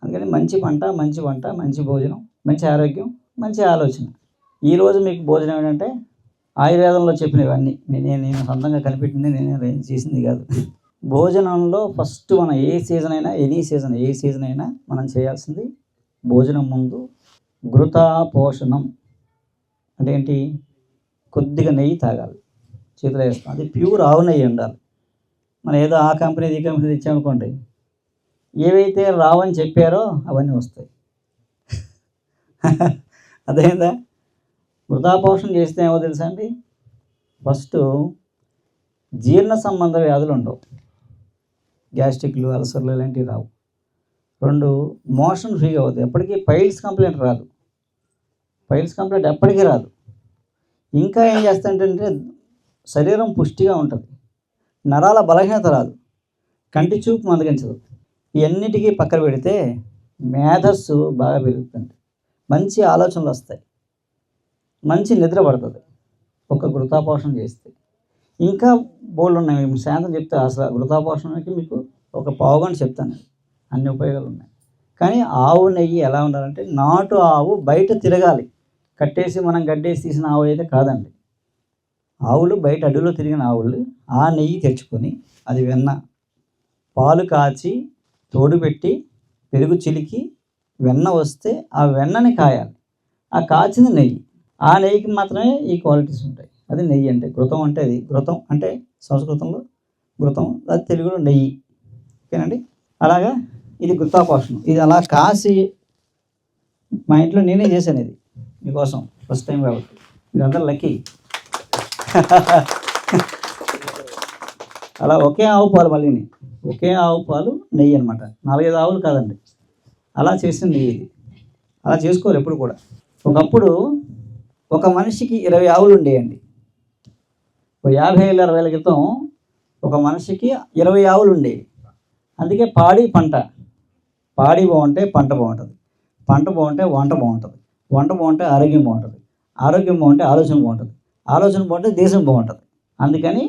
అందుకని మంచి పంట, మంచి వంట, మంచి భోజనం, మంచి ఆరోగ్యం, మంచి ఆలోచన. ఈరోజు మీకు భోజనం ఏంటంటే ఆయుర్వేదంలో చెప్పినవన్నీ నేను సొంతంగా కనిపెట్టింది, నేను చేసింది కాదు. భోజనంలో ఫస్ట్ మనం ఏ సీజన్ అయినా మనం చేయాల్సింది భోజనం ముందు ఘృతా పోషణం అంటే ఏంటి? కొద్దిగా నెయ్యి తాగాలి, చేతిలో వేస్తాం. అది ప్యూర్ ఆవు నెయ్యి ఉండాలి. మనం ఏదో ఆ కంపెనీ ఈ కంపెనీ ఇచ్చామనుకోండి, ఏవైతే రావని చెప్పారో అవన్నీ వస్తాయి. అదేందా? వృధాపోషణ చేస్తే ఏమో తెలుసా అండి? ఫస్ట్ జీర్ణ సంబంధ వ్యాధులు ఉండవు, గ్యాస్ట్రిక్లు, అల్సర్లు ఇలాంటివి రావు. 2 మోషన్ ఫ్రీగా అవుతుంది, ఎప్పటికీ పైల్స్ కంప్లైంట్ రాదు, ఎప్పటికీ రాదు. ఇంకా ఏం చేస్తాయంటే శరీరం పుష్టిగా ఉంటుంది, నరాల బలహీనత రాదు, కంటి చూపు మందగించదు. ఇవన్నిటికీ పక్కన పెడితే మేధస్సు బాగా పెరుగుతుంది, మంచి ఆలోచనలు వస్తాయి, మంచి నిద్ర పడుతుంది ఒక ఘృతాపోషణ చేస్తే. ఇంకా బోల్డ్ ఉన్నాయి, మీకు శాంతం చెప్తే అసలు ఘృతాపోషణకి మీకు ఒక పావుగంట చెప్తాను, అన్ని ఉపయోగాలు ఉన్నాయి. కానీ ఆవు నెయ్యి ఎలా ఉండాలంటే, నాటు ఆవు బయట తిరగాలి, కట్టేసి మనం గడ్డేసి తీసిన ఆవు అయితే కాదండి. ఆవులు బయట అడవిలో తిరిగిన ఆవులు ఆ నెయ్యి తెచ్చుకొని, అది వెన్న, పాలు కాచి తోడు పెట్టి పెరుగు చిలికి వెన్న వస్తే ఆ వెన్నని కాయాలి, ఆ కాచిన నెయ్యి, ఆ నెయ్యికి మాత్రమే ఈ క్వాలిటీస్ ఉంటాయి. అది నెయ్యి అంటే. ఘృతం అంటే అది, ఘృతం అంటే సంస్కృతంలో ఘృతం, అది తెలుగులో నెయ్యి. ఓకేనండి? అలాగా ఇది ఘృతాపోషణం. ఇది అలా కాసి మా ఇంట్లో నేనే చేశాను, ఇది మీకోసం ఫస్ట్ టైం కాబట్టి. మీరందరూ లక్కీ. అలా ఒకే ఆవు పాలు, మళ్ళీ ఒకే ఆవు పాలు నెయ్యి అనమాట, 4-5 ఆవులు కాదండి. అలా చేసిన నెయ్యి ఇది. అలా చేసుకోవాలి ఎప్పుడు కూడా. ఒకప్పుడు ఒక మనిషికి 20 ఆవులు ఉండేయండి. 50 ఏళ్ళ 60 ఏళ్ళ క్రితం ఒక మనిషికి 20 ఆవులు ఉండేవి. అందుకే పాడి పంట, పాడి బాగుంటే పంట బాగుంటుంది, పంట బాగుంటే వంట బాగుంటుంది, వంట బాగుంటే ఆరోగ్యం బాగుంటుంది, ఆరోగ్యం బాగుంటే ఆలోచన బాగుంటుంది, ఆలోచన బాగుంటే దేశం బాగుంటుంది. అందుకని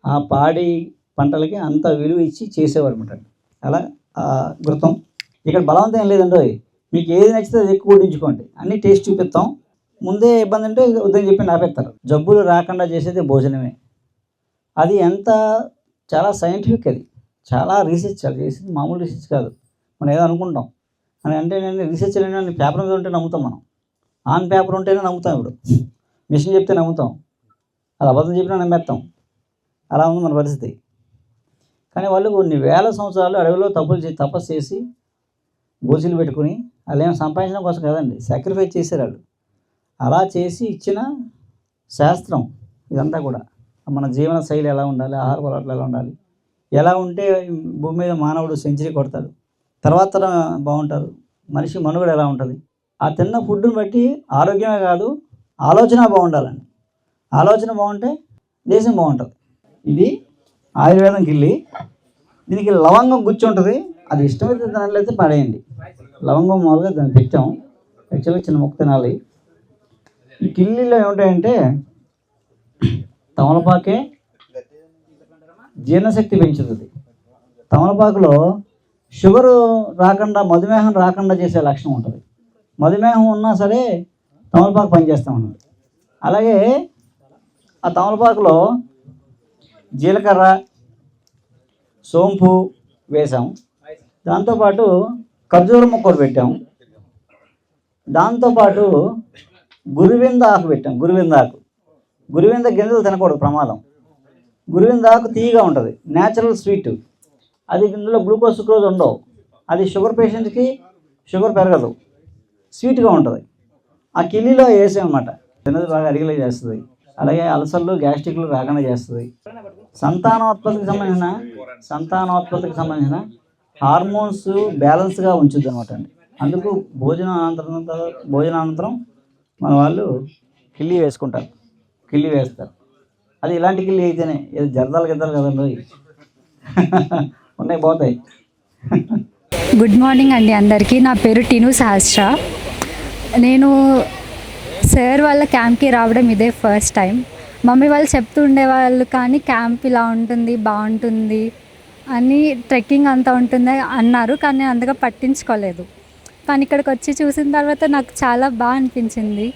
ఆ పాడి పంటలకి అంత విలువ ఇచ్చి చేసేవారు అనమాట. అలా ఘృతం. ఇక్కడ బలవంతం ఏం లేదండి, మీకు ఏది నచ్చితే అది ఎక్కువ వడ్డించుకోండి, అన్నీ టేస్ట్ చూపిస్తాం. ముందే ఇబ్బంది అంటే ఉదయం చెప్పి ఆపేస్తారు. జబ్బులు రాకుండా చేసేది భోజనమే. అది ఎంత చాలా సైంటిఫిక్, అది చాలా రీసెర్చ్, అది చేసేది మామూలు రీసెర్చ్ కాదు. మనం ఏదో అనుకుంటాం అని అంటే, నేను రీసెర్చ్ అనేది పేపర్ మీద ఉంటే నమ్ముతాం, మనం ఆన్ పేపర్ ఉంటేనే నమ్ముతాం. ఇప్పుడు మిషన్ చెప్తే నమ్ముతాం, అది అబద్ధం చెప్పినా నమ్మేస్తాం. అలా ఉంది మన పరిస్థితి. కానీ వాళ్ళు కొన్ని వేల సంవత్సరాలు అడవిలో తపస్సు చేసి గోచీలు పెట్టుకుని, వాళ్ళు ఏం సంపాదించడం కోసం కదండి, సాక్రిఫైస్ చేశారు వాళ్ళు. అలా చేసి ఇచ్చిన శాస్త్రం ఇదంతా కూడా. మన జీవన శైలి ఎలా ఉండాలి, ఆహార అలవాట్లు ఎలా ఉండాలి, ఎలా ఉంటే భూమి మీద మానవుడు సెంచరీ కొడతాడు, తర్వాత బాగుంటారు, మనిషి మనుగడ ఎలా ఉంటుంది. ఆ తిన్న ఫుడ్ని బట్టి ఆరోగ్యమే కాదు, ఆలోచన బాగుండాలండి. ఆలోచన బాగుంటే దేశం బాగుంటుంది. ఇది ఆయుర్వేదం కిల్లి. దీనికి లవంగం గుచ్చి ఉంటుంది, అది ఇష్టమైతే తినాలైతే పడేయండి. లవంగం మామూలుగా దాన్ని పెట్టాం, యాక్చువల్గా చిన్న ముక్క తినాలి. ఈ కిల్లీలో ఏమిటాయంటే, తమలపాకే జీర్ణశక్తి పెంచుతుంది. తమలపాకులో షుగరు రాకుండా, మధుమేహం రాకుండా చేసే లక్షణం ఉంటుంది. మధుమేహం ఉన్నా సరే తమలపాకు పనిచేస్తూ ఉంటుంది. అలాగే ఆ తమలపాకులో జీలకర్ర, సోంపు వేసాం, దాంతోపాటు ఖర్జూరం ముక్కలు పెట్టాం, దాంతోపాటు గురువింద ఆకు పెట్టాం. గురువింద గింజలు తినకూడదు, ప్రమాదం. గురువింద ఆకు తీయగా ఉంటుంది, న్యాచురల్ స్వీట్. అది ఇందులో గ్లూకోజ్ సుక్రోజ్ ఉండవు. అది షుగర్ పేషెంట్కి షుగర్ పెరగదు, స్వీట్గా ఉంటుంది. ఆ కిల్లీలో వేసామన్నమాట. తిన్నది బాగా అరిగలే చేస్తుంది. అలాగే అల్సర్లు, గ్యాస్ట్రిక్లు రాకుండా చేస్తుంది. సంతానోత్పత్తికి సంబంధించిన హార్మోన్స్ బ్యాలెన్స్గా ఉంచుద్ది అనమాట అండి. అందుకు భోజనానంతరం మన వాళ్ళు కిల్లి వేసుకుంటారు, కిల్లి వేస్తారు. అది ఇలాంటి కిల్లి అయితేనే, ఏది జర్దాలు గిద్దలు కదండి, ఉన్నాయి పోతాయి. గుడ్ మార్నింగ్ అండి అందరికీ. నా పేరు టీను సహస్ర. నేను సార్ వాళ్ళ క్యాంప్కి రావడం ఇదే ఫస్ట్ టైం. మమ్మీ వాళ్ళు చెప్తూ ఉండేవాళ్ళు, కానీ క్యాంప్ ఇలా ఉంటుంది, బాగుంటుంది, అని ట్రెక్కింగ్ అంతా ఉంటుంది అన్నారు, కానీ నేను అంతగా పట్టించుకోలేదు. కానీ ఇక్కడికి వచ్చి చూసిన తర్వాత నాకు చాలా బాగా అనిపించింది.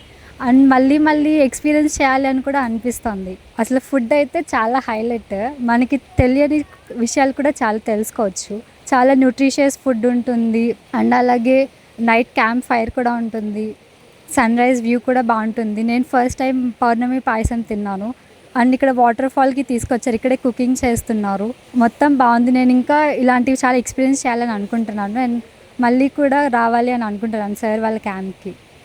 అండ్ మళ్ళీ మళ్ళీ ఎక్స్పీరియన్స్ చేయాలి అని కూడా అనిపిస్తుంది. అసలు ఫుడ్ అయితే చాలా హైలైట్. మనకి తెలియని విషయాలు కూడా చాలా తెలుసుకోవచ్చు. చాలా న్యూట్రిషియస్ ఫుడ్ ఉంటుంది. అండ్ అలాగే నైట్ క్యాంప్ ఫైర్ కూడా ఉంటుంది. సన్ రైజ్ వ్యూ కూడా బాగుంటుంది. నేను ఫస్ట్ టైం పౌర్ణమి పాయసం తిన్నాను. అండ్ ఇక్కడ వాటర్ ఫాల్కి తీసుకొచ్చారు, ఇక్కడే కుకింగ్ చేస్తున్నారు. మొత్తం బాగుంది. నేను ఇంకా ఇలాంటివి చాలా ఎక్స్పీరియన్స్ చేయాలని అనుకుంటున్నాను. అండ్ మళ్ళీ కూడా రావాలి అని అనుకుంటున్నాను సార్ వాళ్ళ క్యాంప్కి.